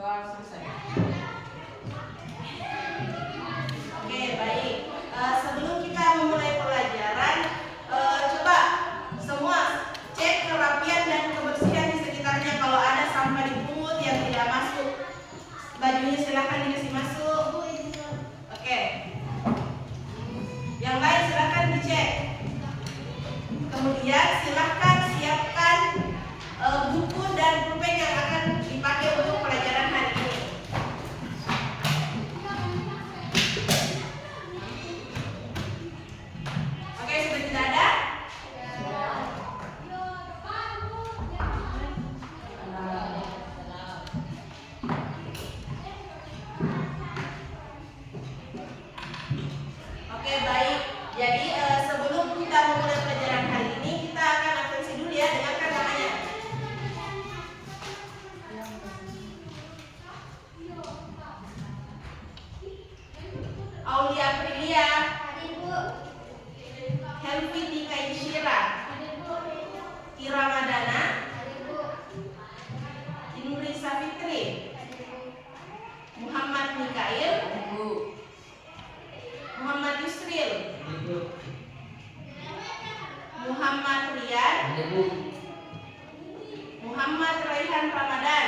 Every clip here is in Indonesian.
Oke, baik. Sebelum kita memulai pelajaran, coba semua cek kerapian dan kebersihan di sekitarnya. Kalau ada sampah dipungut yang tidak masuk, bajunya silakan dikasih masuk. Oke. Yang lain silakan dicek. Kemudian silakan siapkan buku dan pulpen yang akan dipakai untuk pelajaran hari ini. Oke, sudah tidak ada? Oke, baik. Jadi sebelum kita memulai pelajaran hari ini, kita akan absensi dulu ya, dengarkan namanya. Aulia Aprilia, Helvi Tika Insyira, Kira Madana, Indri Safitri, Muhammad Mikail, Muhammad Yusril, Muhammad Rian, Muhammad Raihan Ramadan,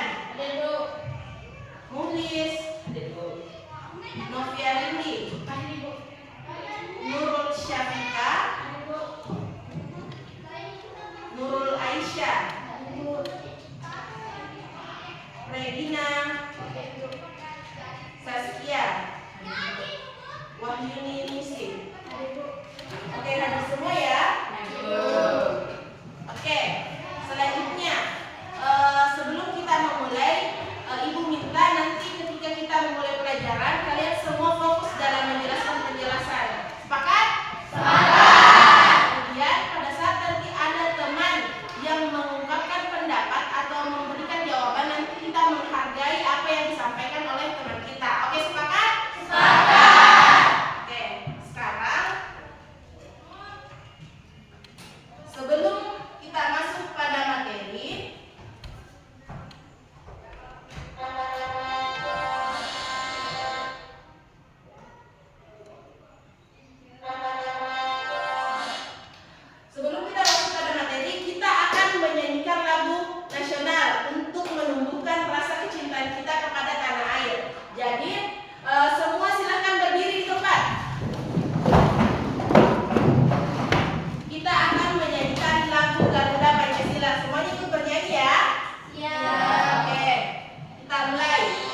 Muhlis, Novia Lindi, Nurul Syafika, Nurul Aisyah, Regina, Saskia, Wahyuni Musim. Oke, hadir semua ya. Oke, selanjutnya sebelum kita memulai, Ibu minta nanti ketika kita memulai pelajaran kalian semua fokus dalam menjelaskan penjelasan. Sepakat? Sepakat. Kemudian pada saat nanti ada teman yang mengungkapkan pendapat atau memberikan jawaban, nanti kita menghargai apa yang disampaikan oleh teman kita. Oke, sepakat? Sepakat. Oke, sekarang sebelum kita masuk pada materi, kita akan menyanyikan lagu nasional untuk menumbuhkan rasa kecintaan kita kepada tanah air. Jadi semua silakan berdiri di tempat. Kita akan menyanyikan lagu Garuda Pancasila. Semuanya ikut bernyanyi ya? Iya. Oke, kita mulai. Oke,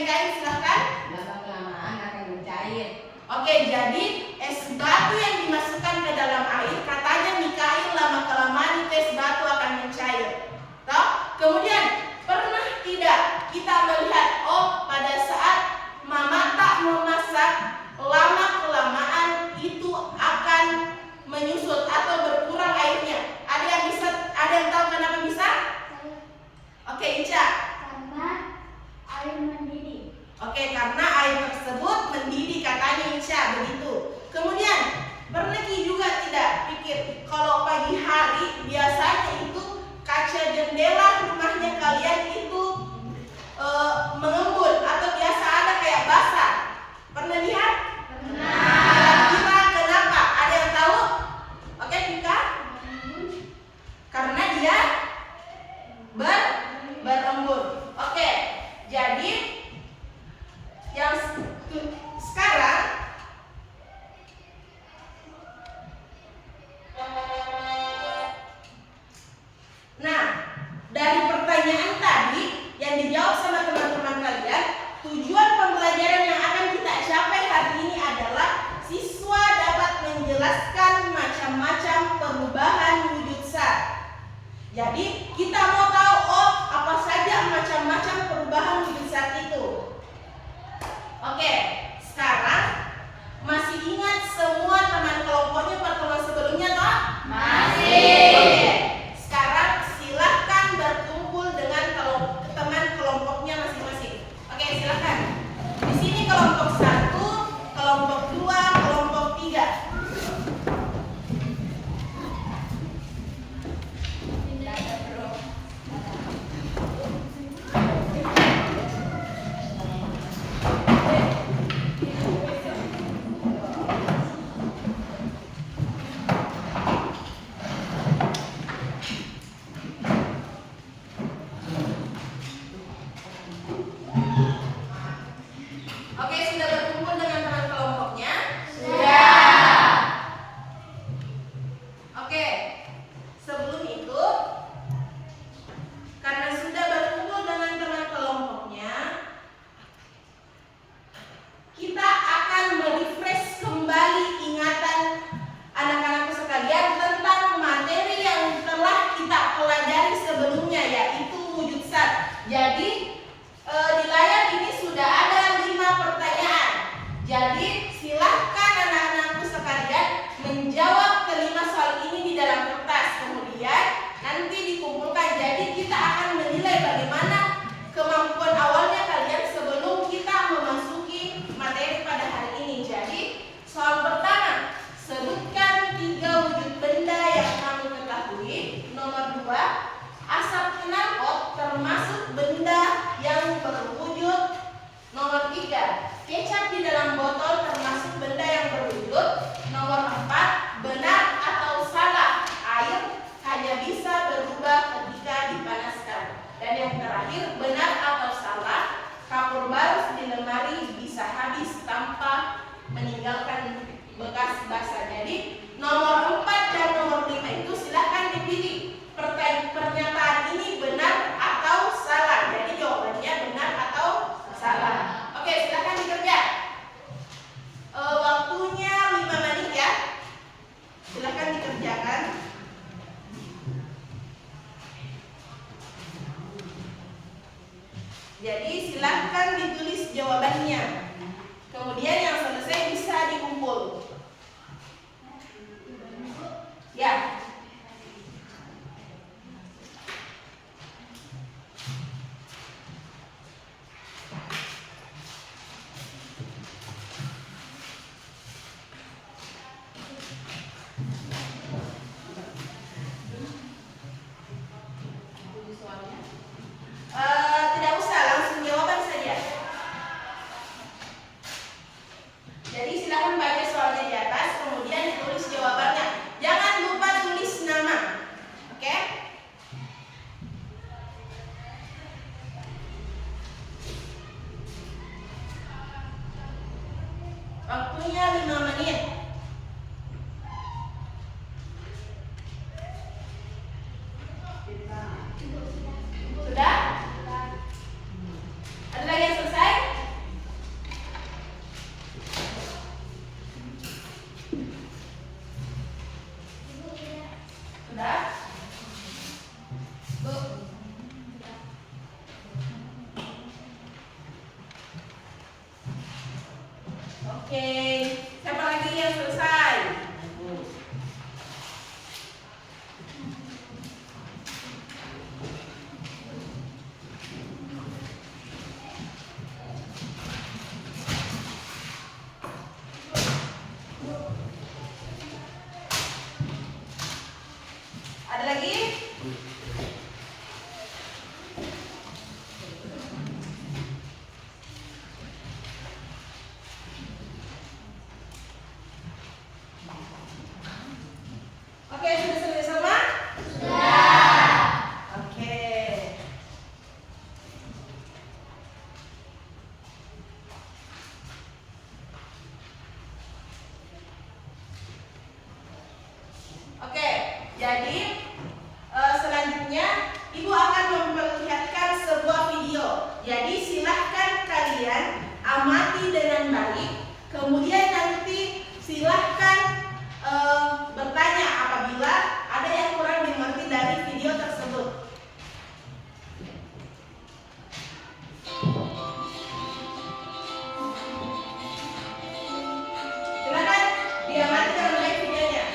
Mikael, silahkan. Lama-kelamaan akan mencair. Oke, jadi es batu yang dimasukkan ke dalam air, katanya Mikael lama-kelamaan itu es batu akan mencair. Toh? Kemudian, pernah tidak kita melihat, oh pada saat mama tak memasak, lama-kelamaan itu akan menyusut atau berkurang airnya. Ada yang tahu kenapa bisa? Oke, Ica. Karena air mendidih. Oke, karena air tersebut mendidih, katanya Ica begitu. Kemudian, pernah juga tidak pikir kalau pagi hari biasanya itu kaca jendela rumahnya kalian itu mengembun atau biasa ada kayak basah. Pernah lihat? Kira-kira kenapa? Ada yang tahu? Oke, Vika? Karena dia berembun. Oke, jadi yang sekarang nah, dari pertanyaan tadi yang dijawab sama teman-teman kalian, tujuan pembelajaran yang akan kita capai hari ini adalah siswa dapat menjelaskan macam-macam perubahan wujud zat. Jadi kita mau tahu, oh apa saja macam-macam perubahan wujud zat itu. Oke, sekarang masih ingat semua teman kelompoknya pertemuan sebelumnya toh? Masih. Oke, sekarang silahkan berkumpul dengan teman kelompoknya masing-masing. Oke, silahkan. Di sini kelompok 1, kelompok 2, kelompok 3. Oke, sudah berkumpul dengan teman kelompoknya? Sudah. Oke, sebelum itu, karena sudah berkumpul dengan teman kelompoknya, kita akan merefresh kembali ingatan anak-anakku sekalian tentang materi yang telah kita pelajari sebelumnya, yaitu wujud zat. Jadi, di layar ini sudah ada 5 pertanyaan. Jadi silahkan anak-anakku sekalian menjawab kelima soal ini di dalam kertas. Kemudian nanti dikumpulkan. Jadi kita akan menilai bagaimana kemampuan awalnya kalian sebelum kita memasuki materi pada hari ini. Jadi soal pertama, sebutkan 3 wujud benda yang kamu ketahui. Nomor 2, asap knalpot termasuk benda yang berwujud. Nomor 3, kecap di dalam botol termasuk benda yang berwujud. Nomor 4, benar atau salah, air hanya bisa berubah ketika dipanaskan. Dan yang terakhir, benar atau salah, kapur barus di lemari bisa habis tanpa meninggalkan bekas basah. Jadi nomor 4 dan nomor 5 itu silahkan dipilih. Pernyataan ini benar atau salah. Jadi jawabannya benar atau salah. Oke, silahkan dikerja. Waktunya 5 menit ya. Silahkan dikerjakan. Jadi silahkan ditulis jawabannya. Kemudian yang selesai bisa dikumpul. Ya. Tidak usah, langsung jawaban saja. Jadi silakan baca soalnya di atas, kemudian ditulis jawabannya. Jangan lupa tulis nama. Oke? Waktunya 5 menit. Sudah? Ada lagi yang selesai? Oke, siapa lagi yang selesai? Ada lagi? Oke, sudah selesai semua? Sudah. Oke. Oke, jadi selanjutnya Ibu akan memperlihatkan sebuah video. Jadi silahkan kalian amati dengan baik. Kemudian nanti silahkan bertanya apabila ada yang kurang dimengerti dari video tersebut. Silakan diamati dengan baik videonya.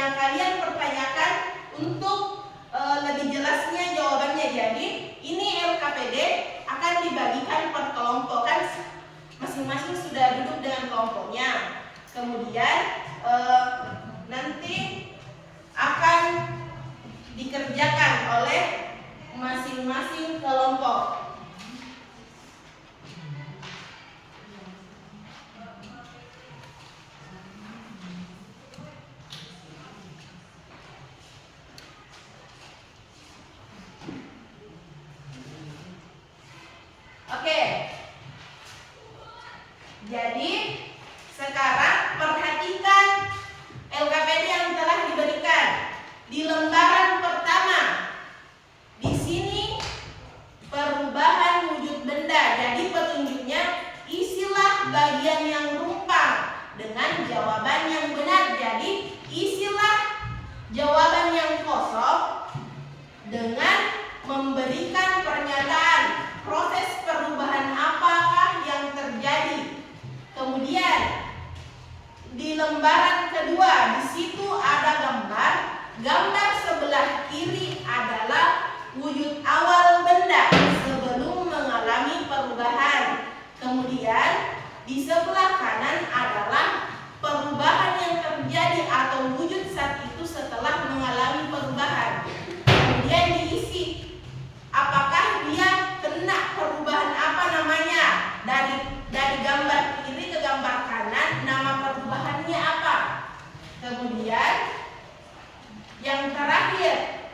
yang kalian pertanyakan untuk lebih jelasnya jawabannya. Jadi ini LKPD akan dibagikan per kelompok, kan masing-masing sudah duduk dengan kelompoknya. Kemudian nanti akan dikerjakan oleh masing-masing kelompok. Oke. Jadi sekarang perhatikan LKPD yang telah diberikan di lembaran pertama. Di sini perubahan wujud benda. Jadi petunjuknya isilah bagian yang rumpang dengan jawaban yang benar. Jadi isilah jawaban yang kosong dengan memberikan pernyataan proses perubahan apakah yang terjadi. Kemudian di lembaran kedua, di situ ada gambar. Gambar sebelah kiri adalah wujud awal benda sebelum mengalami perubahan. Kemudian di sebelah kanan adalah perubahan yang terjadi atau wujud saat itu setelah mengalami perubahan. Kemudian diisi apakah dia kena perubahan apa namanya. Dari gambar kiri ke gambar kanan, nama perubahannya apa. Kemudian yang terakhir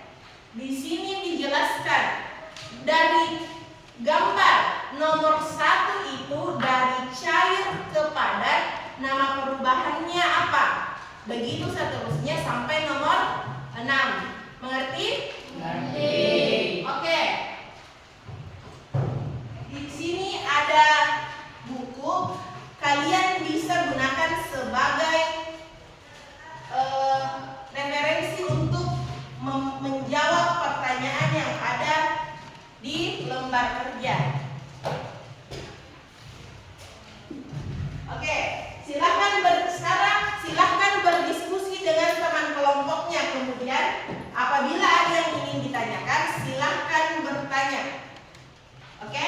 di sini dijelaskan dari gambar nomor 1 itu dari cair ke padat, nama perubahannya apa. Begitu seterusnya sampai nomor 6. Mengerti? Mengerti. Oke. Di sini ada buku, kalian bisa gunakan sebagai referensi untuk menjawab pertanyaan yang ada di lembar kerja. Oke, silahkan berdiskusi dengan teman kelompoknya. Kemudian apabila ada yang ingin ditanyakan, silahkan bertanya. Oke?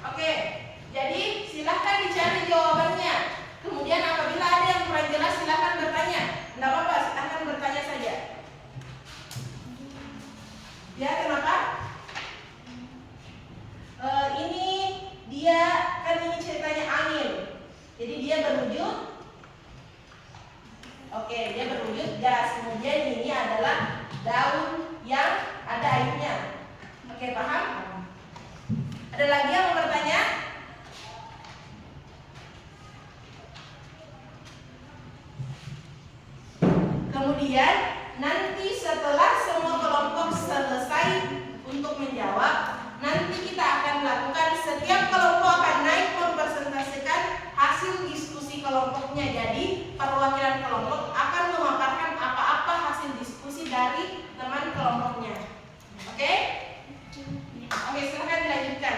Oke, jadi silahkan dicari jawabannya. Kemudian apabila ada yang kurang jelas, silahkan bertanya. Tidak apa-apa, silahkan bertanya saja. Ya, kenapa? Ini dia, kan ini ceritanya angin. Jadi dia berwujud. Oke, dia berwujud gas. Kemudian ini adalah daun yang ada airnya. Oke, paham? Ada lagi yang mau bertanya? Kemudian nanti setelah semua kelompok selesai untuk menjawab, nanti kita akan lakukan, setiap kelompok akan naik mempresentasikan hasil diskusi kelompoknya. Jadi perwakilan kelompok akan memaparkan apa-apa hasil diskusi dari teman kelompoknya. Oke? Oke, silahkan dilanjutkan.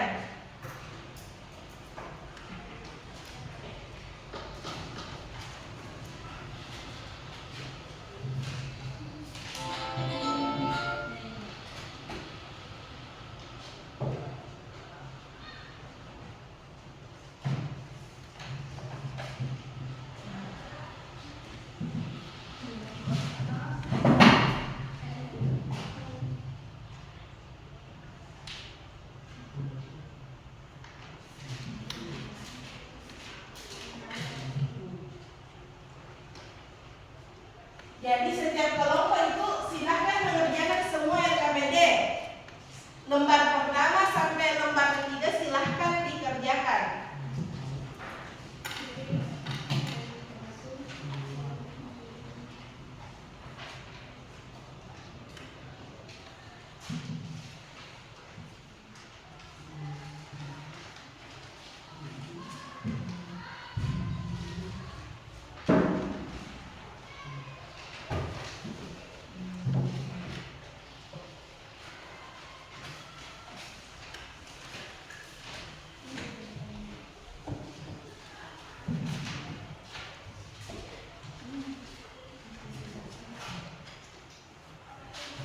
Jadi setiap kelompok lembar pertama sampai lembar ketiga silahkan dikerjakan.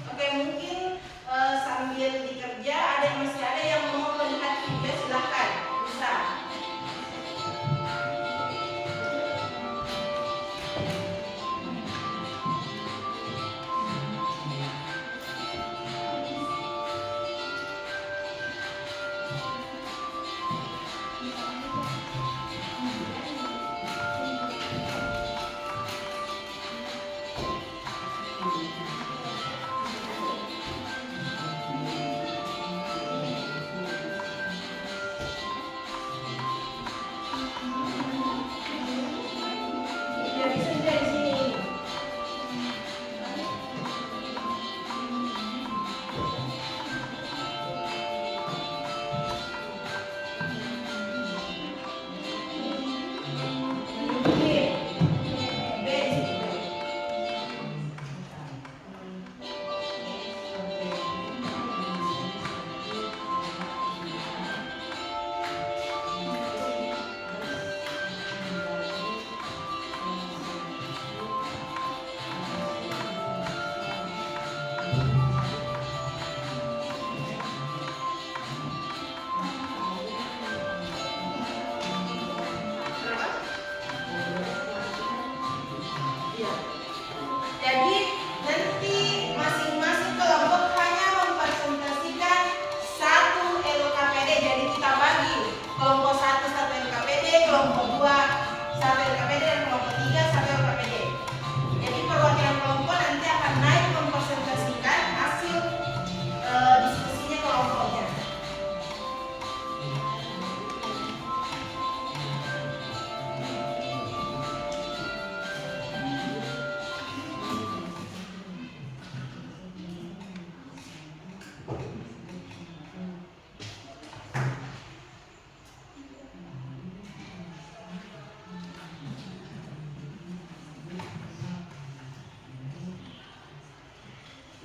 Oke, mungkin sambil dikerja masih ada yang mau melihat video, silahkan bisa. Ya, bisa juga di sini. Ya. Jadi nanti masing-masing kelompok hanya mempresentasikan satu LKPD. Jadi kita bagi kelompok 1 satu LKPD, kelompok 2 satu LKPD, dan kelompok 3 satu LKPD. Jadi perwakilan kelompok nanti akan naik mempresentasikan hasil diskusinya kelompoknya.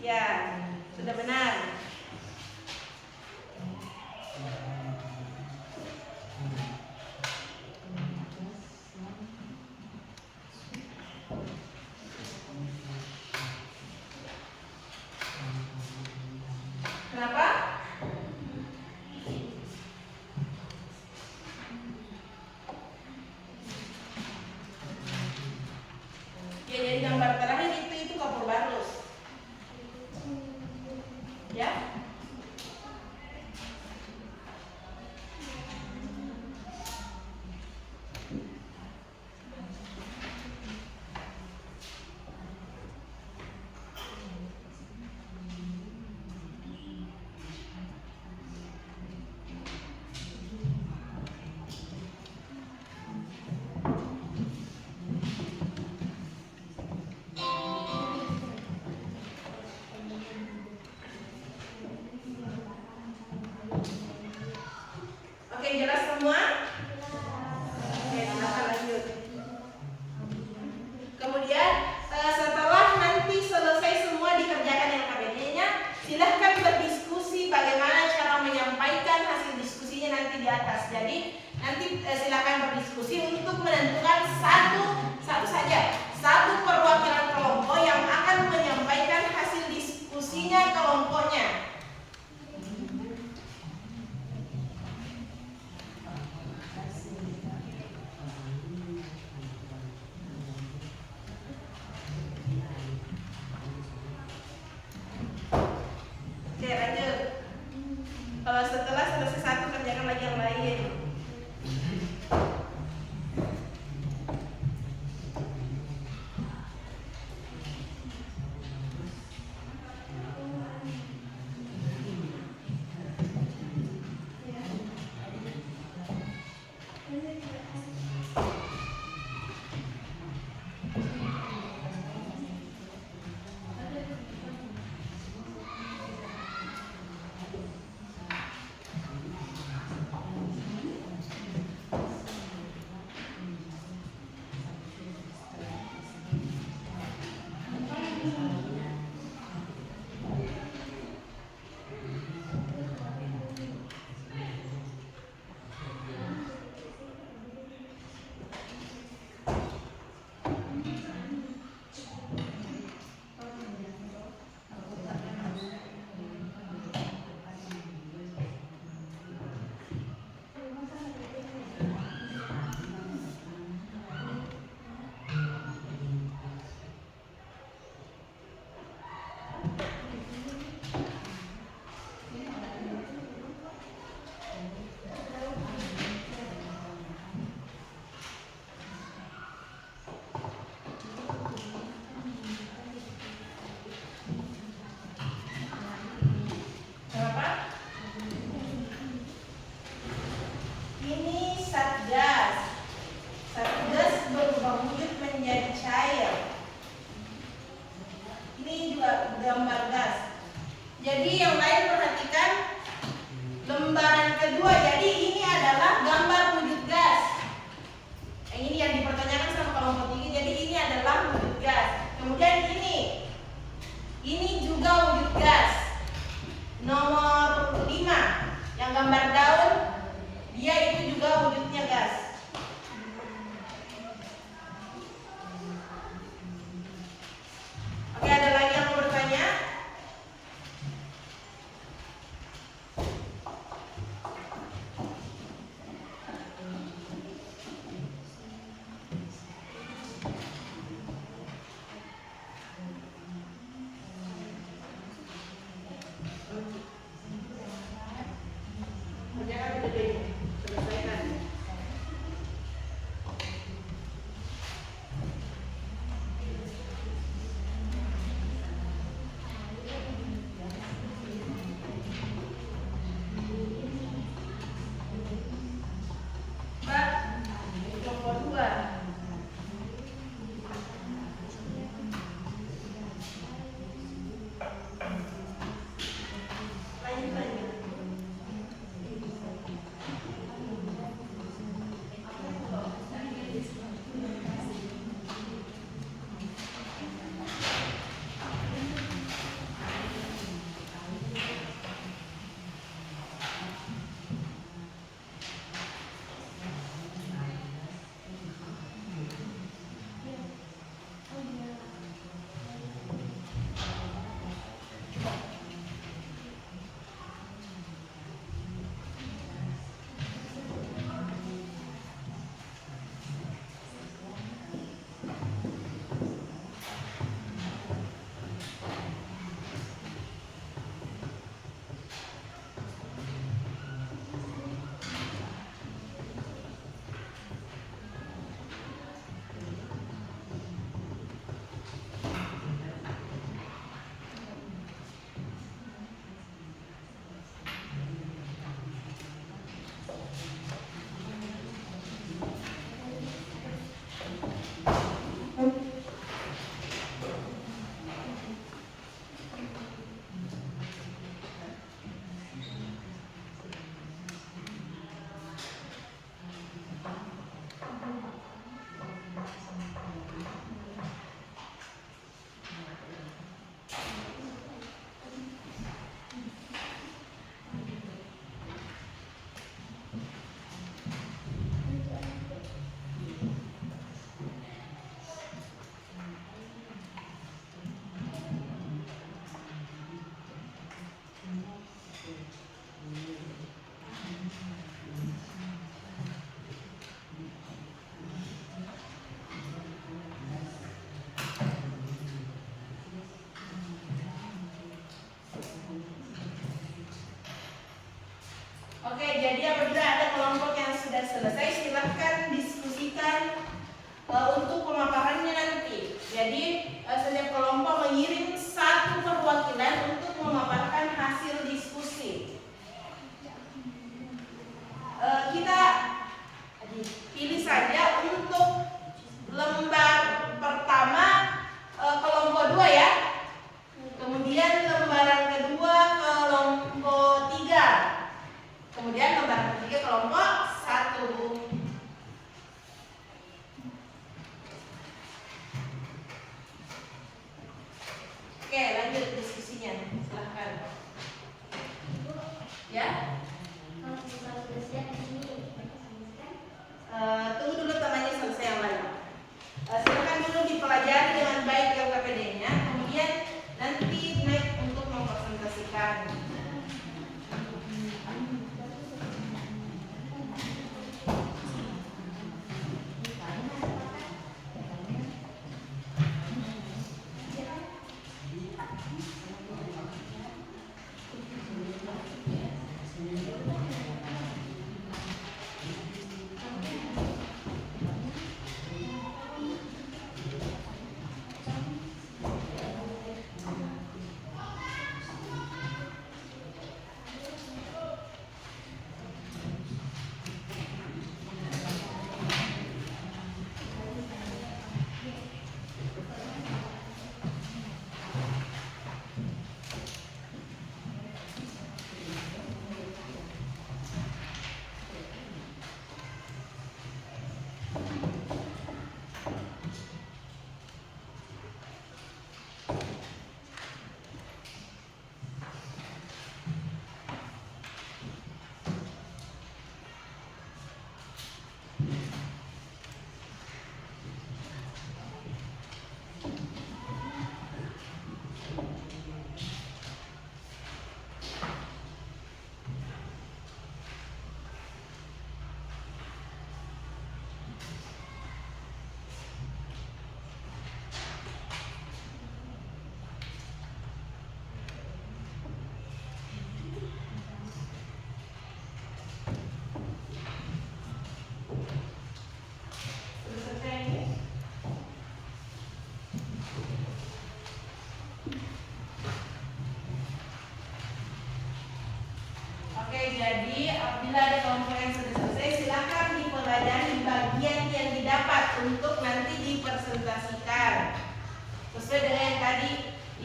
Ya, sudah benar. Kenapa? Ya, jadi gambar terakhir itu kapur barus. Ya. Oke, jelas semua? Oke, silakan lanjut. Kemudian setelah nanti selesai semua dikerjakan LKPD-nya, silahkan berdiskusi bagaimana cara menyampaikan hasil diskusinya nanti di atas. Jadi nanti silahkan berdiskusi untuk menentukan satu saja, satu perwakilan kelompok yang akan menyampaikan hasil diskusinya kelompoknya. Oke, lanjut. Kalau setelah selesai satu, kerjakan lagi yang lain. gambar gas. Jadi yang lain perhatikan lembaran kedua. Jadi ini adalah gambar wujud gas. Yang ini yang dipertanyakan sama kelompok 3. Jadi ini adalah wujud gas. Kemudian ini juga wujud gas. Nomor 5 yang gambar daun, dia itu juga wujudnya gas. Oke, ada lagi yang mau bertanya? Kerjakan dulu deh, selesaikan. Mbak, kelompok 2. Lanjut. Oke, jadi apabila ada kelompok yang sudah selesai, silahkan diskusikan untuk pemaparannya nanti. Jadi setiap kelompok mengirim satu perwakilan untuk memaparkan hasil diskusi. Kita pilih saja untuk lembar pertama kelompok 2 ya. Kemudian lembaran kedua kelompok 3. Kemudian lembaran ketiga kelompok 1.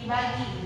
dibagi.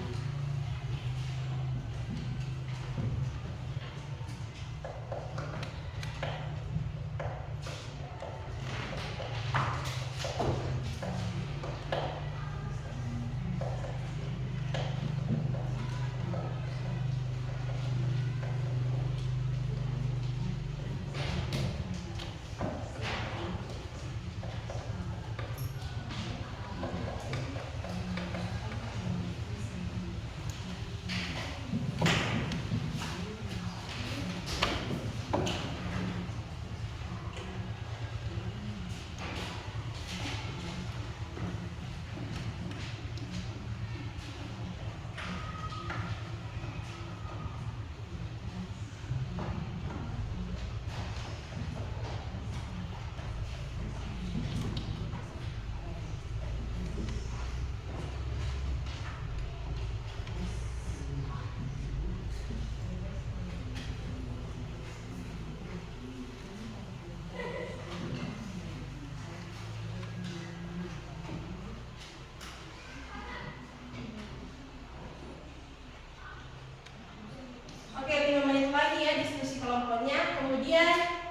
Oke, 5 menit lagi ya diskusi kelompoknya. Kemudian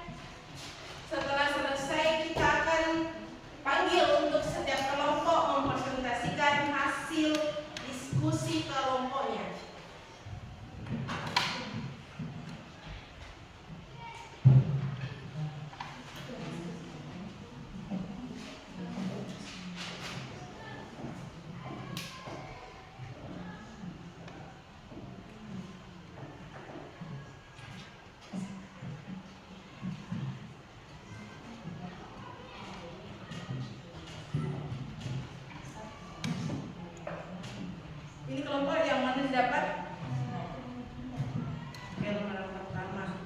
setelah selesai kita akan panggil untuk setiap kelompok mempresentasikan hasil diskusi kelompoknya. Ini kelompok yang mana didapat? Oke, nomor pertama.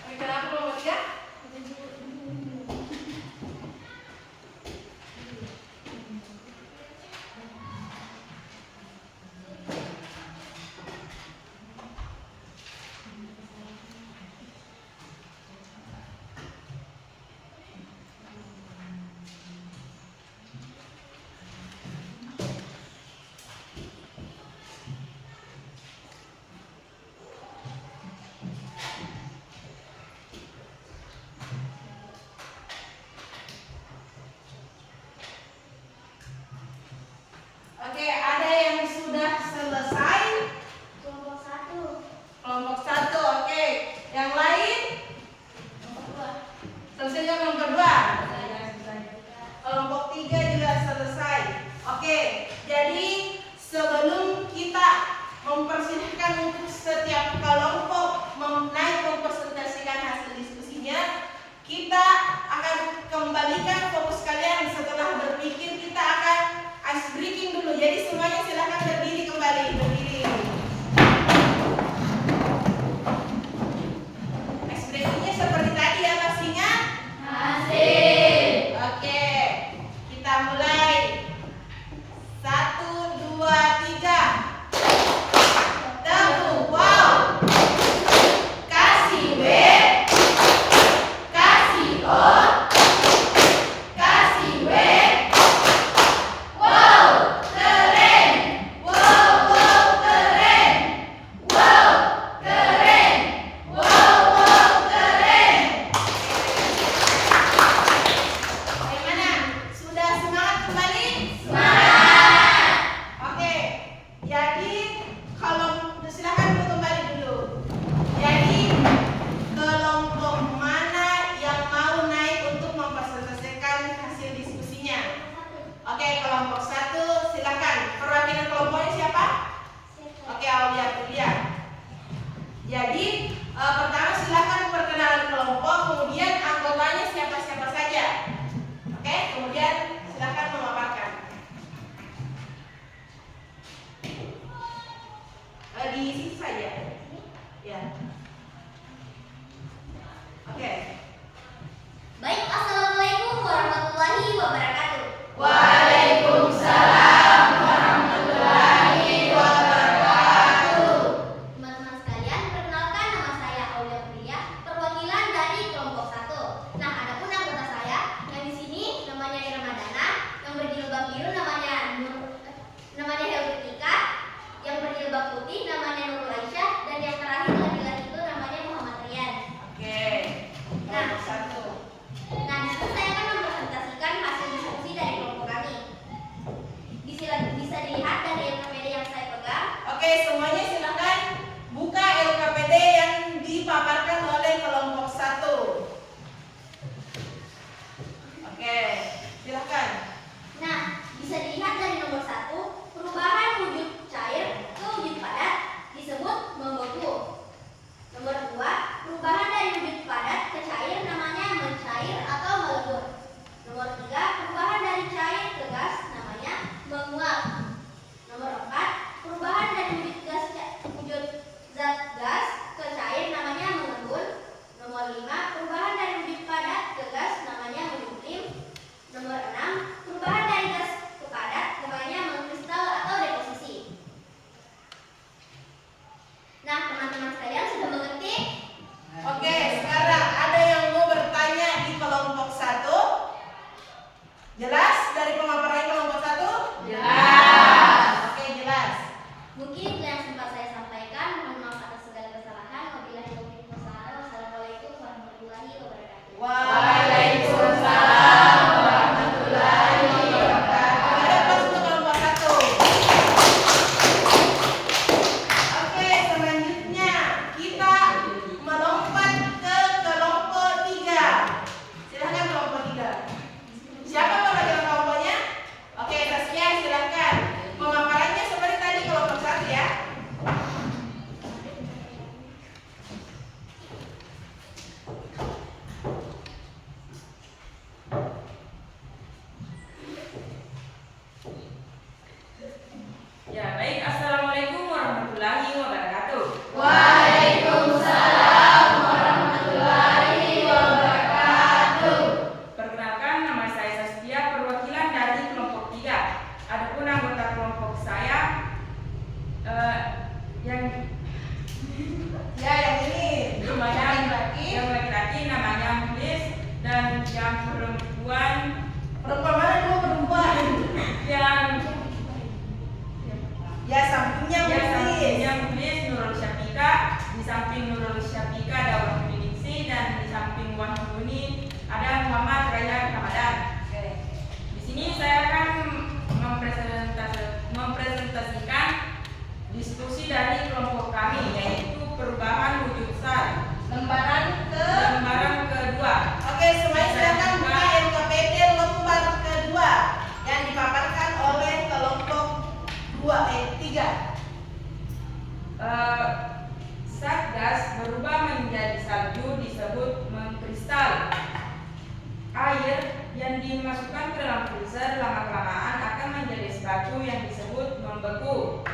Oke, kenapa kelompok 3? Oke, ada yang sudah selesai? Kelompok 1. Kelompok 1, oke. Yang lain? Kelompok 2. Selesai juga kelompok 2? Kelompok 3 juga selesai. Oke, jadi sebelum kita mempersilahkan untuk setiap kelompok mempresentasikan hasil diskusinya, kita akan kembalikan fokus kalian. Setelah berpikir, kita akan ice breaking dulu. Jadi semuanya silahkan berdiri kembali. Berdiri. Ice breakingnya seperti tadi ya, masih ingat? Masih. Oke, kita mulai. 1, 2, 3. Tepuk wow. Kasih W. Kasih O. Kasih W. Wow, keren. kelompok saya yang ini lumayan yang laki-laki namanya Mulis, dan yang perempuan mana dulu perempuan? yang sampingnya Mulis Nurul Syafika. Di samping Nurul Syafika ada Wahyu Ningsi, dan di samping Wahyu ini ada Muhammad Raya Ramadan. Di sini saya akan mempresentasikan diskusi dari kelompok kami, yaitu perubahan wujud SAR lembaran kedua. Oke, semuanya silakan buka LKPD lembar kedua yang dipaparkan oleh kelompok 3. Saat gas berubah menjadi salju disebut mengkristal. Air yang dimasukkan ke dalam freezer lama-kelamaan akan menjadi es batu yang disebut membeku.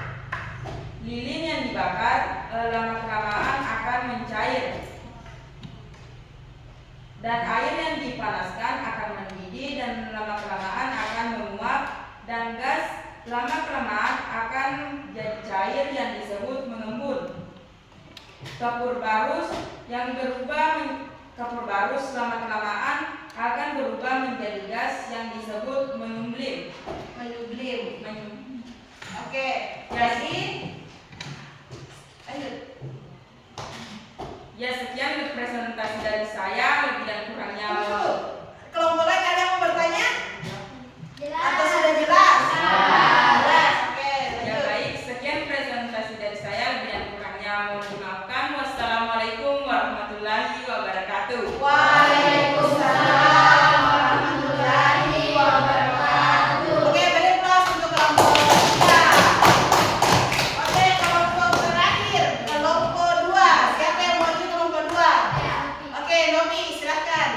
Lilin yang dibakar lama-kelamaan akan mencair. Dan air yang dipanaskan akan mendidih dan lama-kelamaan akan menguap, dan gas lama-kelamaan akan jadi cair yang disebut mengembun. Kapur barus lama-kelamaan akan berubah menjadi gas yang disebut menyublim. Oke, jadi ya, sekian presentasi dari saya, lebih dan kurangnya. kelompok lain ada yang mau bertanya? Jelas. Atau sudah jelas? Jelas. Oke, Ya lanjut. baik, sekian presentasi dari saya, lebih dan kurangnya mohon dimaafkan. Wassalamualaikum warahmatullahi wabarakatuh. Waalaikumsalam warahmatullahi wabarakatuh. Oke, beri plus untuk kelompok 3. Oke, kelompok terakhir, kelompok 2. Siapa yang mau ke kelompok 2? Oke, Nomi, silakan.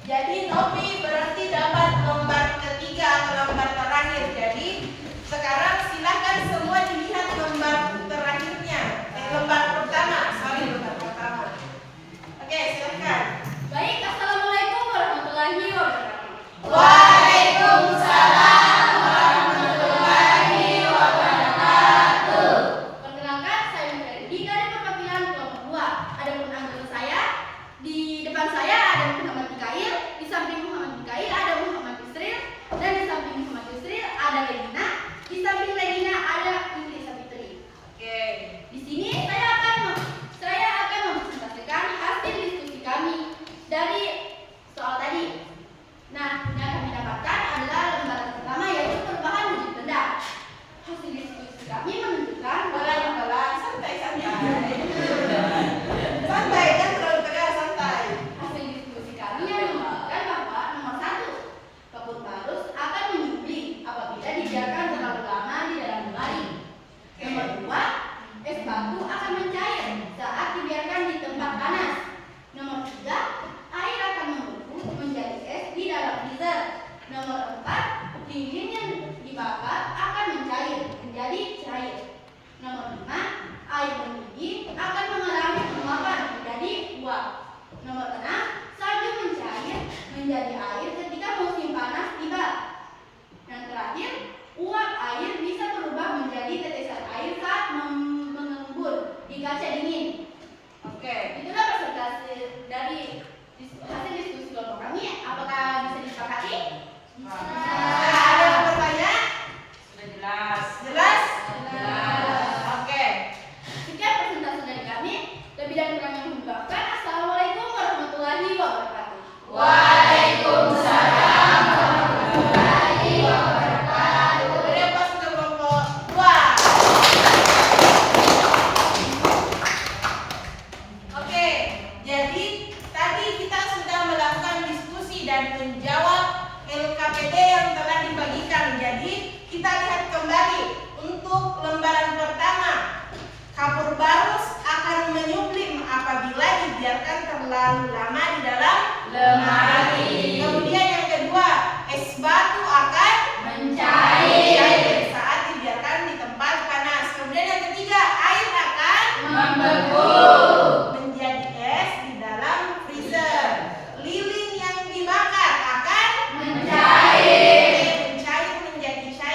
Jadi Nomi berarti dapat lembar ketiga atau lembar terakhir. Jadi sekarang silakan semua dilihat lembar terakhirnya. Lembar pertama. Oke, silakan. Baik, assalamualaikum warahmatullahi wabarakatuh. Waalaikumsalam warahmatullahi wabarakatuh. Perkenalkan, saya Ferdi dari perwakilan kelompok 2. Adapun anggota saya, di depan saya ada Muhammad Mikail, di samping Muhammad Mikail ada Muhammad Yusril, dan di samping Muhammad Yusril ada Legina, di samping Legina ada Indri Sabitri. Oke. Di sini saya akan mempresentasikan hasil diskusi kami dari soal tadi. Nah, yang kami dapatkan adalah lembaran pertama, yaitu perubahan wujud benda. Hasil diskusi kami menunjukkan Pelan-pelan, santai. Santai, jangan terlalu tegas, santai. hasil diskusi kami yang menunjukkan bahwa nomor 1, kapur barus akan menyublim apabila dibiarkan terlalu lama di dalam lemari. Nomor 2, es batu akan mencair saat dibiarkan di tempat panas. Nomor 3, air akan membeku menjadi es di dalam freezer. Nomor 4, lilin yang dibakar akan mencair menjadi cair. Nomor 5, air mendidih akan mengalami penguapan menjadi uap. Nomor 6, salju mencair menjadi air ketika musim panas tiba. Yang terakhir, uap air bisa berubah menjadi tetesan air saat mengembun di kaca dingin. Oke. Itulah presentasi dari hasil diskusi kelompok kami. Apakah bisa disepakati? Ada yang bertanya? Sudah jelas. Jelas? Jelas. Oke. Sekian presentasi dari kami. Lebih dan kurangnya mohon dimaafkan. Assalamualaikum warahmatullahi wabarakatuh. Waalaikumsalam warahmatullahi wabarakatuh. Beri plus untuk kelompok 2. Oke, jadi tadi kita sudah melakukan diskusi dan menjawab LKPD yang telah dibagikan. Jadi kita lihat kembali untuk lembaran pertama. Kapur barus akan menyublim apabila dibiarkan terlalu lama di dalam lemari. Kemudian yang kedua, es batu akan mencair saat dibiarkan di tempat panas. Kemudian yang ketiga, air akan membeku menjadi es di dalam freezer. Lilin yang dibakar akan mencair menjadi cair.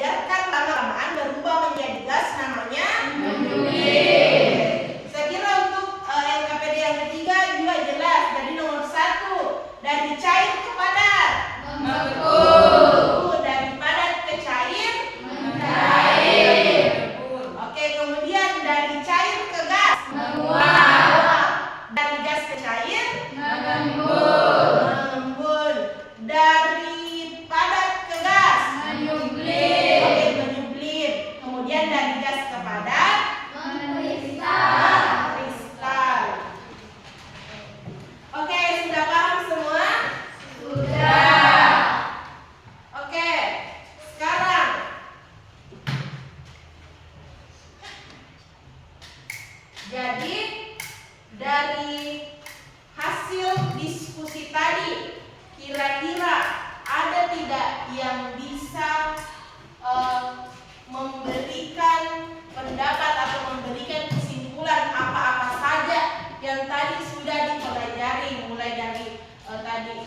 dibiarkan lama-lamaan berubah menjadi gas namanya menyublim. Saya kira untuk LKPD yang ketiga juga jelas. Jadi nomor 1 dari cair ke padat. Membeku. Dari padat ke cair. Mencair. Oke, kemudian dari cair ke gas. Menguap. Dari gas ke cair. Mengembun. Mengembun. Dari padat ke gas. Menyublim. Oke, menyublim. Kemudian dari gas ke padat. Mengkristal. Kristal. Oke, sudah paham semua? Sudah. Oke, sekarang jadi dari hasil diskusi tadi, kira-kira ada tidak yang bisa memberikan pendapat atau memberikan kesimpulan apa-apa saja yang tadi sudah dipelajari, mulai dari tadi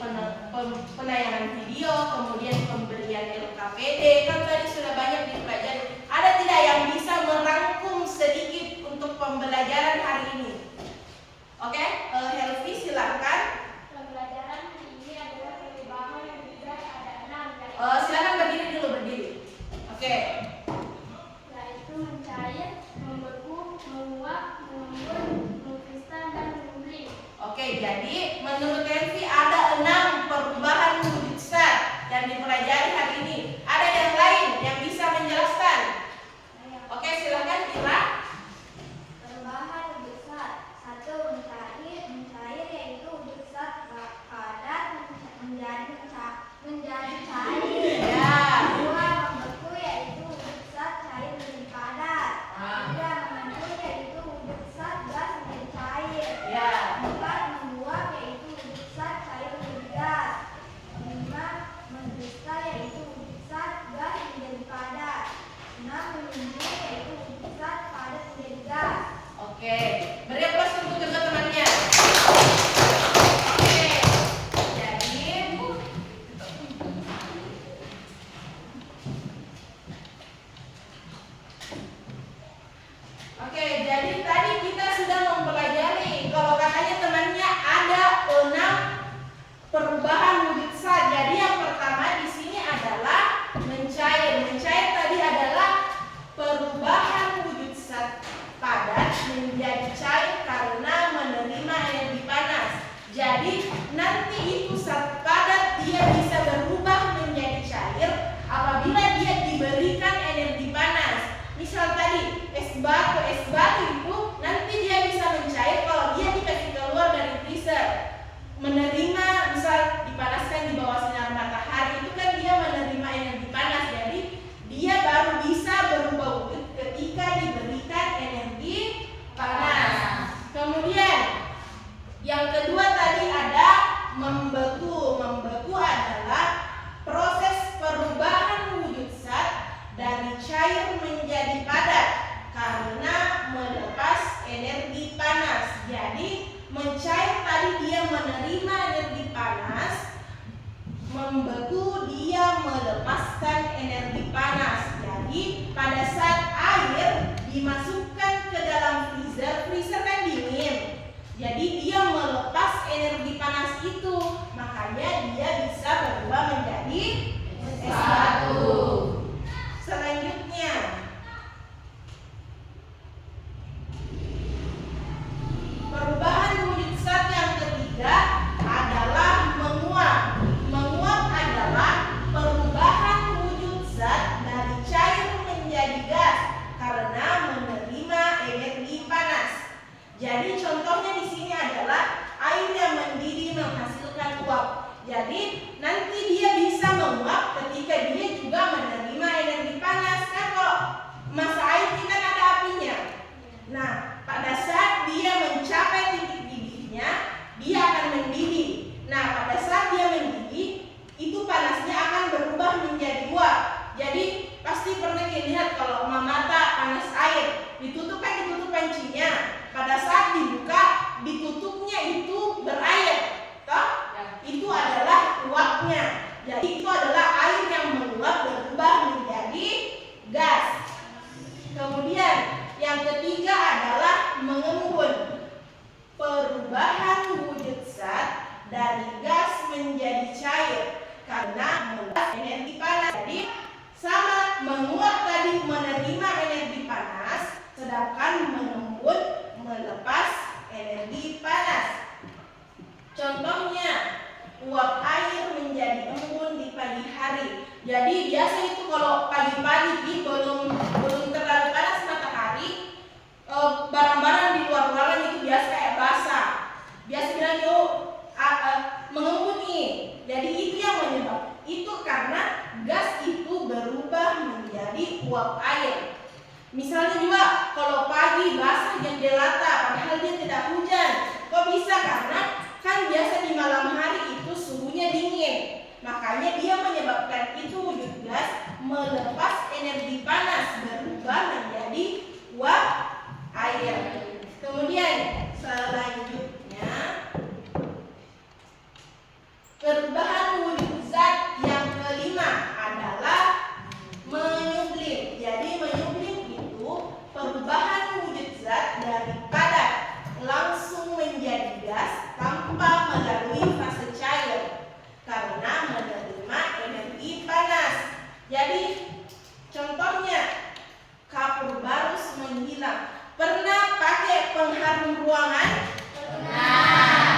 penayangan video, kemudian pemberian LKPD, kan tadi sudah banyak dipelajari. Ada tidak yang bisa merangkum sedikit untuk pembelajaran hari ini? Oke, Helvi silakan. Pembelajaran ini adalah perubahan yang juga ada 6, Silakan berdiri dulu, berdiri. Oke. yaitu mencair, membeku, menguap, mengembun, mengkristal, dan menyublim. Oke, jadi menurut Helvi ada 6 perubahan wujud zat yang dipelajari hari ini. Ada yang lain yang bisa menjelaskan? Oke, silakan Ira. Perubahan wujud zat. 1. Mencair yaitu wujud zat padat menjadi cair. Ya. 2. Membeku yaitu wujud zat cair menjadi padat. 3. Mengembun yaitu wujud zat gas menjadi cair. Ya. 4. Menguap yaitu wujud zat cair menjadi gas. 5. Mengkristal yaitu wujud zat gas menjadi padat. 6. Menyublim yaitu wujud zat padat menjadi gas. Oke, beri aplaus untuk kedua temannya. Oke, jadi tadi kita sudah mempelajari kalau katanya temannya ada 6 perubahan wujud zat. Jadi yang pertama di sini adalah mencair. Mencair tadi adalah perubahan wujud zat padat menjadi cair karena menerima energi panas. Jadi nanti itu zat padat dia bisa berubah menjadi cair apabila dia diberikan energi panas. Misal tadi es batu itu nanti dia bisa mencair kalau dia dikasih keluar dari freezer. Menerima, misal dipanaskan di bawah sinar matahari, itu kan dia menerima energi panas. Jadi dia baru bisa berubah wujud ketika diberikan energi panas. Kemudian yang kedua tadi ada membeku. Membeku adalah proses perubahan wujud zat dari cair menjadi padat karena melepas energi panas. Jadi mencair tadi dia menerima energi panas, membeku dia melepaskan energi panas. Jadi pada saat air dimasukkan ke dalam freezer kan dingin. Jadi dia melepas energi panas itu, makanya dia bisa berubah menjadi es batu. Selanjutnya, perubahan wujud zat yang ketiga adalah menguap. Menguap adalah perubahan wujud zat dari cair menjadi gas karena menerima energi panas. Jadi contohnya di sini adalah air yang mendidih menghasilkan uap. Jadi nanti dia bisa menguap ketika dia juga menerima energi panas. Kan kalau masa air kita ada apinya. Nah, pada saat dia mencapai titik didihnya, dia akan mendidih. Nah, pada saat dia mendidih, itu panasnya akan berubah menjadi uap. Jadi pasti pernah lihat kalau mata panas air, ditutup pancinya. Pada saat dibuka, ditutupnya itu berair, toh? Itu adalah uapnya. menguap tadi menerima energi panas, sedangkan mengembun melepas energi panas. Contohnya, uap air menjadi embun di pagi hari. Jadi biasa itu kalau pagi-pagi belum terlalu panas matahari, barang-barang di luar ruangan itu biasa kayak basah. Biasa bilang mengembun nih. Jadi itu yang menyebab. Itu karena gas itu berubah menjadi uap air. Misalnya juga kalau pagi basah jendelata padahal dia tidak hujan. Kok bisa? Karena kan biasa di malam hari itu suhunya dingin. Makanya dia menyebabkan itu wujud gas melepas energi panas berubah menjadi uap air. Kemudian selanjutnya perubahan wujud zat yang kelima adalah menyublim. Jadi menyublim itu perubahan wujud zat dari padat langsung menjadi gas tanpa melalui fase cair karena menerima energi panas. Jadi contohnya kapur barus menghilang. Pernah pakai pengharum ruangan?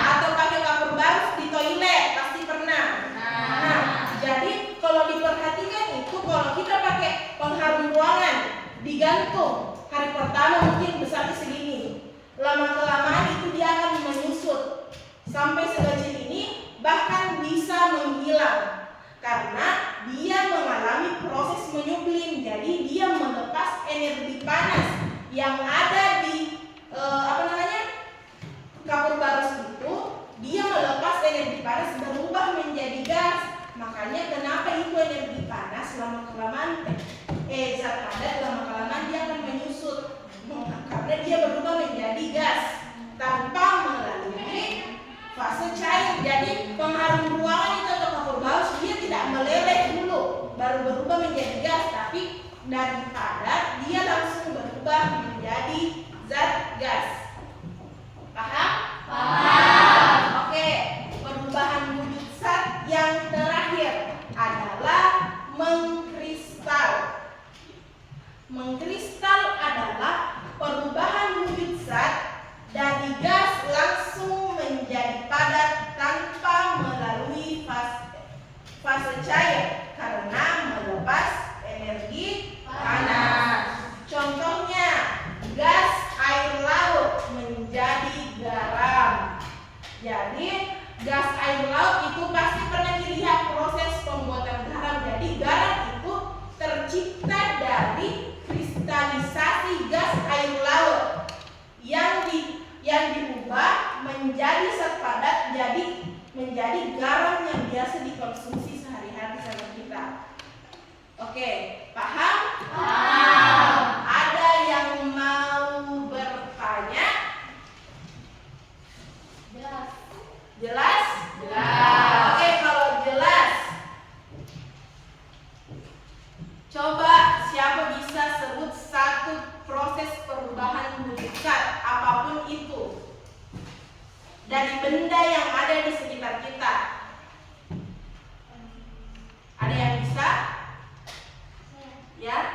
Atau pakai kapur barus di toilet? Pasti pernah. Nah, jadi kalau diperhatikan itu kalau kita pakai pengharum ruangan digantung, hari pertama mungkin besarnya segini. Lama-kelamaan itu dia akan menyusut sampai sekecil ini, bahkan bisa menghilang karena dia mengalami proses menyublim. Jadi dia melepas energi panas yang ada di kapur barus itu. Dia melepas energi panas berubah menjadi gas. Makanya kenapa itu energi panas lama-kelamaan zat padat lama-kelamaan dia akan menyusut karena dia berubah menjadi gas tanpa melalui fase cair. Jadi pengharum ruangan itu atau kapur barus dia tidak meleleh dulu baru berubah menjadi gas, tapi dari padat dia langsung berubah menjadi zat gas. Paham? Paham. Oke, perubahan wujud zat yang terakhir adalah mengkristal. Mengkristal adalah perubahan wujud zat dari gas langsung menjadi padat tanpa melalui fase cair karena melepas energi panas. Contohnya gas air laut menjadi garam. Jadi gas air laut itu pasti pernah dilihat proses pembuatan garam. Jadi garam itu tercipta dari kristalisasi gas air laut yang diubah menjadi zat padat, jadi menjadi garam yang biasa dikonsumsi sehari-hari sama kita. Oke, paham? Paham. Ada yang mau bertanya? Jelas. Jelas? Jelas. Oke, kalau jelas, coba siapa bisa sebut satu proses perubahan wujud zat apapun itu dari benda yang ada di sekitar kita. Ada yang bisa? Ya?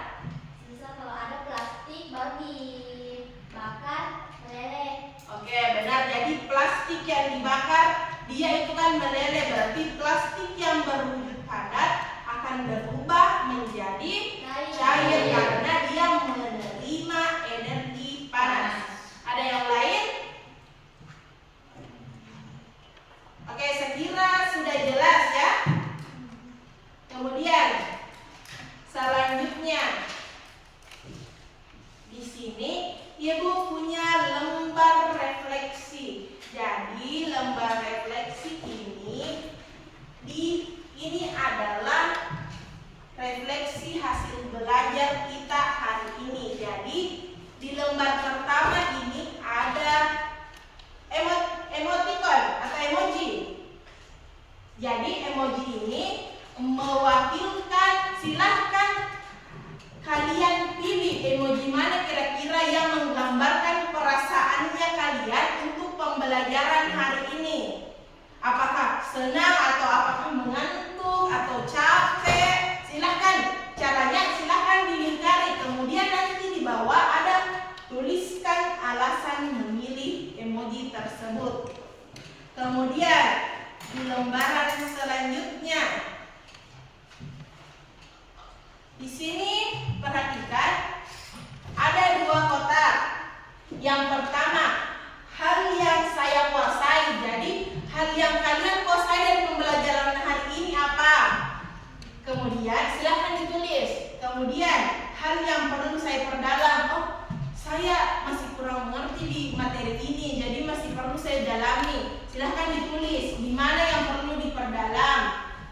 hal yang perlu saya perdalam. Oh, saya masih kurang mengerti di materi ini, jadi masih perlu saya dalami. Silahkan ditulis di mana yang perlu diperdalam.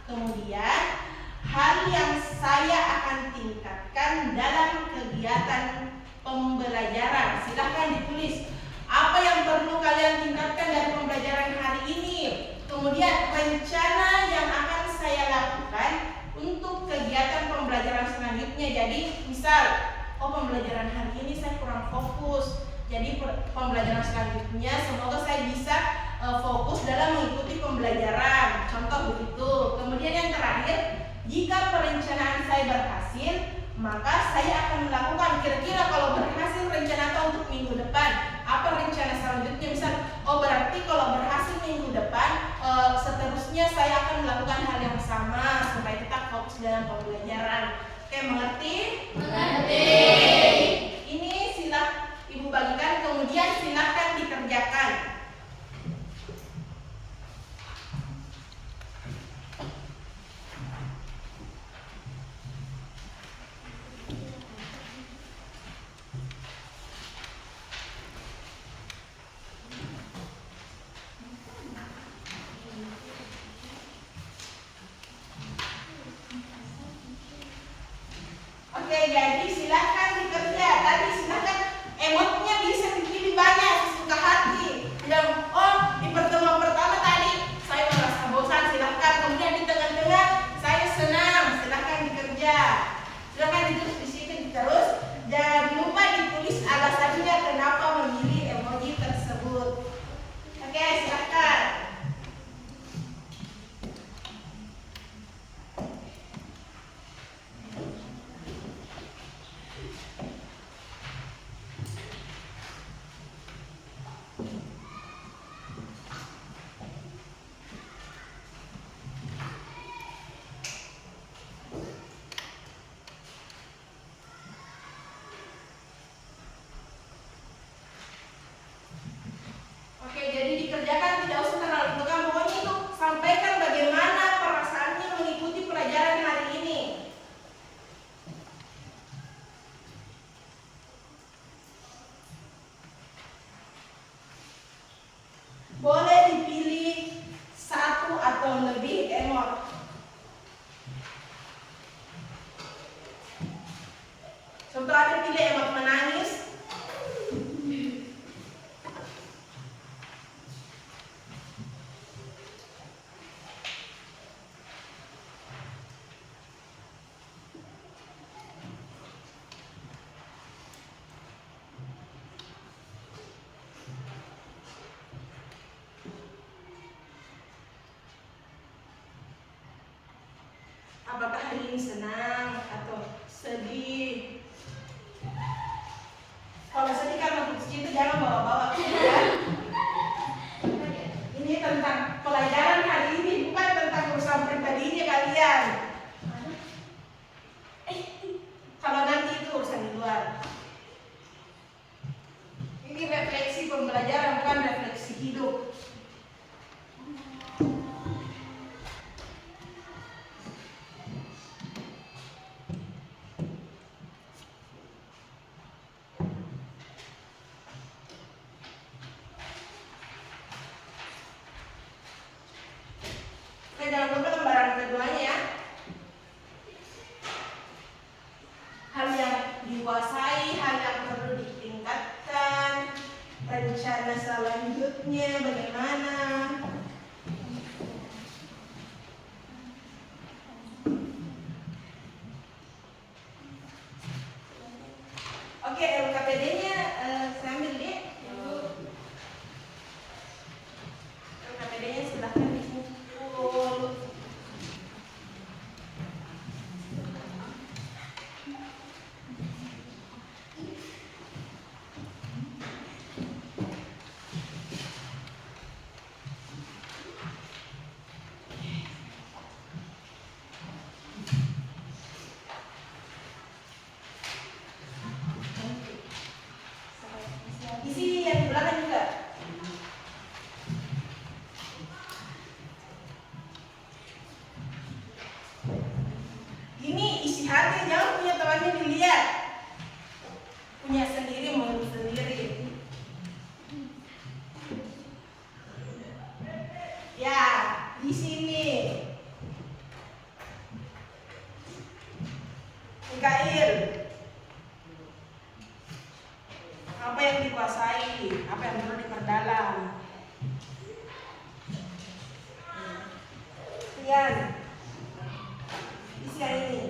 Kemudian hal yang saya akan tingkatkan dalam kegiatan pembelajaran. Silahkan ditulis apa yang perlu kalian tingkatkan dari pembelajaran hari ini. Kemudian rencana yang akan saya lakukan untuk kegiatan pembelajaran selanjutnya. Jadi misal, oh pembelajaran hari ini saya kurang fokus, jadi pembelajaran selanjutnya semoga saya bisa fokus dalam mengikuti pembelajaran. Contoh begitu. Kemudian yang terakhir, jika perencanaan saya berhasil, maka saya akan melakukan kira-kira kalau berhasil rencana untuk minggu depan, apa rencana selanjutnya. Misal, oh berarti kalau berhasil minggu depan, seterusnya saya akan melakukan hal yang sama supaya tetap fokus dalam pembelajaran. Oke, mengerti? Mengerti. Ini silah Ibu bagikan, kemudian silakan dikerjakan. Oke, jadi silahkan dikerja. Tadi silahkan emotnya bisa dipilih banyak sesuka hati. Yang di pertemuan pertama tadi saya merasa bosan, silahkan. Kemudian di tengah-tengah saya senang, silahkan dikerja. Silahkan ditulis di sini terus. Jangan lupa ditulis alasannya kenapa memilih emoji tersebut. Oke, silahkan. Oke, jadi dikerjakan, tidak usah terlalu tegang. Pokoknya itu sampaikan bagaimana perasaannya mengikuti pelajaran hari ini. Boleh dipilih satu atau lebih emot. Contoh ada pilih emot menangis. Apakah hari ini senang atau sedih? Kalau sedih karena putus cinta jangan bawa-bawa. Ini tentang pelajaran hari ini, bukan tentang urusan pribadinya kalian. Kalau nanti itu urusan di luar. Ini refleksi pembelajaran, bukan refleksi hidup. Jangan lupa lembaran keduanya ya. Hal yang dikuasai, hal yang perlu ditingkatkan, rencana selanjutnya bagaimana. Oke, LKPD-nya saya ambil deh. LKPD-nya silahkan dipukul. diambil? Apa yang dikuasai? Apa yang perlu diperdalam? Lihat isi yang ini.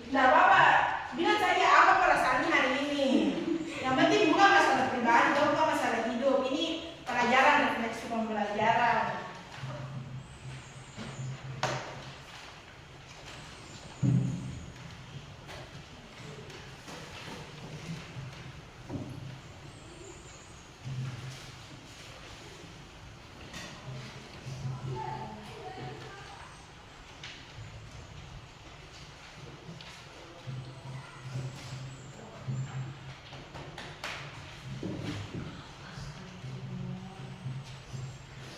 Nah, Bapak bilang saja apa perasaannya hari ini. Yang penting bukan masalah pribadi, bukan masalah hidup. Ini pelajaran, refleksi pembelajaran.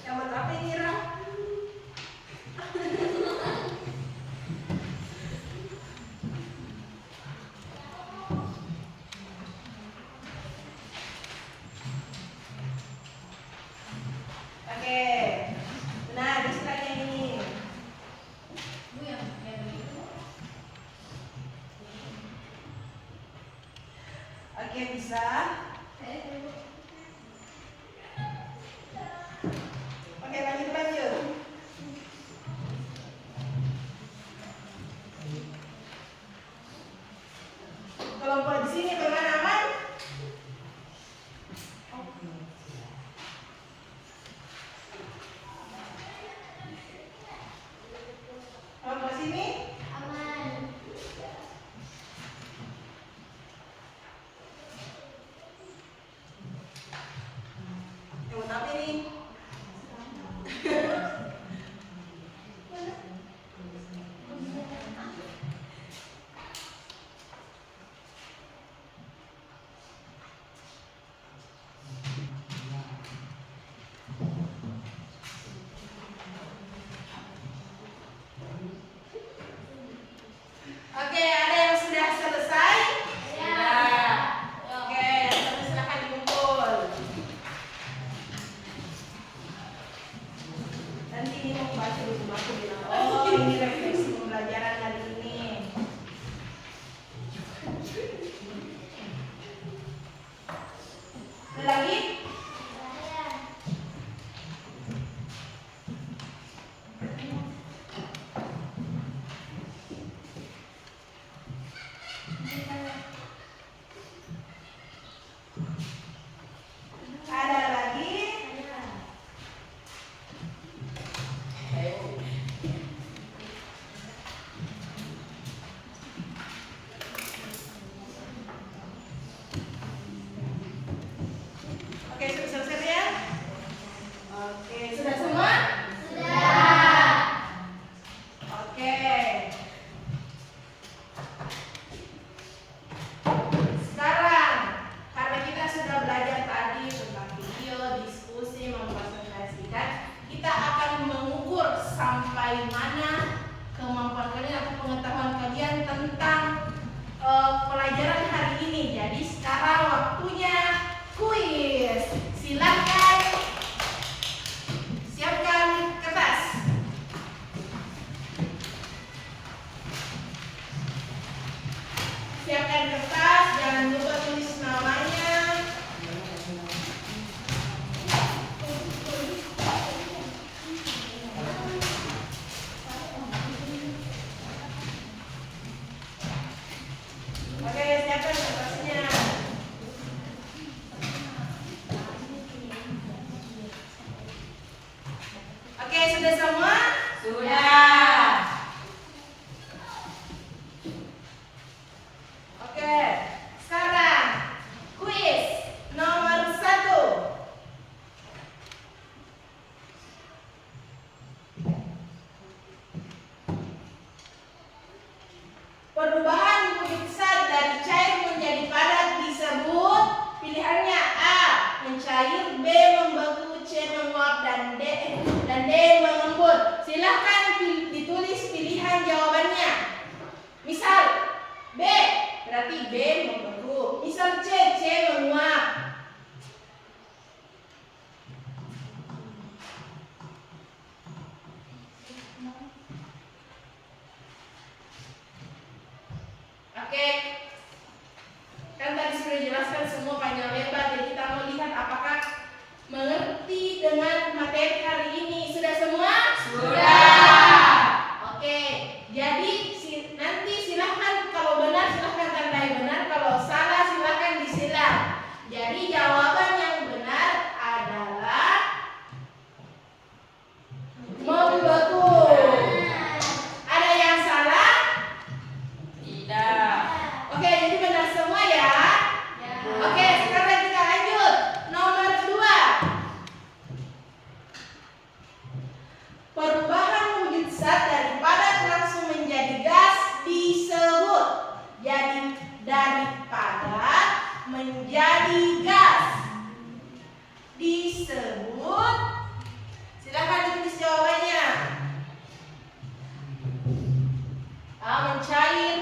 Yang buat apa ini, Ra? Oke. Nah, bisa lagi yang ini. Bu yang itu. Oke, bisa. Oke, lanjut. Kelompok di sini bagaimana, aman? Kelompok sini? Aman. Yang buat apa ini? Oke, ada yang sudah selesai? Oke, terus silakan dikumpul. Nanti ini mau baca di rumah aku bilang, oh ini refleksi pembelajaran hari ini. Ada lagi? Ada lagi? Oke, sudah selesai ya? Oke, sudah semua? Sudah. Oke. Sekarang, karena kita sudah belajar tadi tentang video, diskusi, mempresentasikan, kita akan mengukur sampai mana kemampuan kalian atau pengetahuan kalian tentang pelajaran hari ini. Jadi sekarang waktunya kuis. Silakan siapkan kertas. Siapkan kertas, jangan lupa tulis namanya. Oke, siapkan kertasnya. Oke, sudah semua? Sudah. Oke. berarti B membeku. Misal C menguap. Oke, kan tadi sudah dijelaskan semua panjang lebar, jadi kita mau lihat apakah mengerti dengan materi hari ini. Sudah semua? Sudah. Oke, jadi nanti silahkan kalau benar silahkan tandai benar, kalau salah silahkan disilang. Jadi jawaban yang benar adalah membeku. Ada yang salah? Tidak. Oke, jadi benar semua ya. Oke, sekarang kita lanjut. Nomor 2. Perubahan wujud zat dari padat langsung menjadi gas disebut. Jadi dari padat menjadi gas disebut. Silakan ditulis jawabannya. Mencair,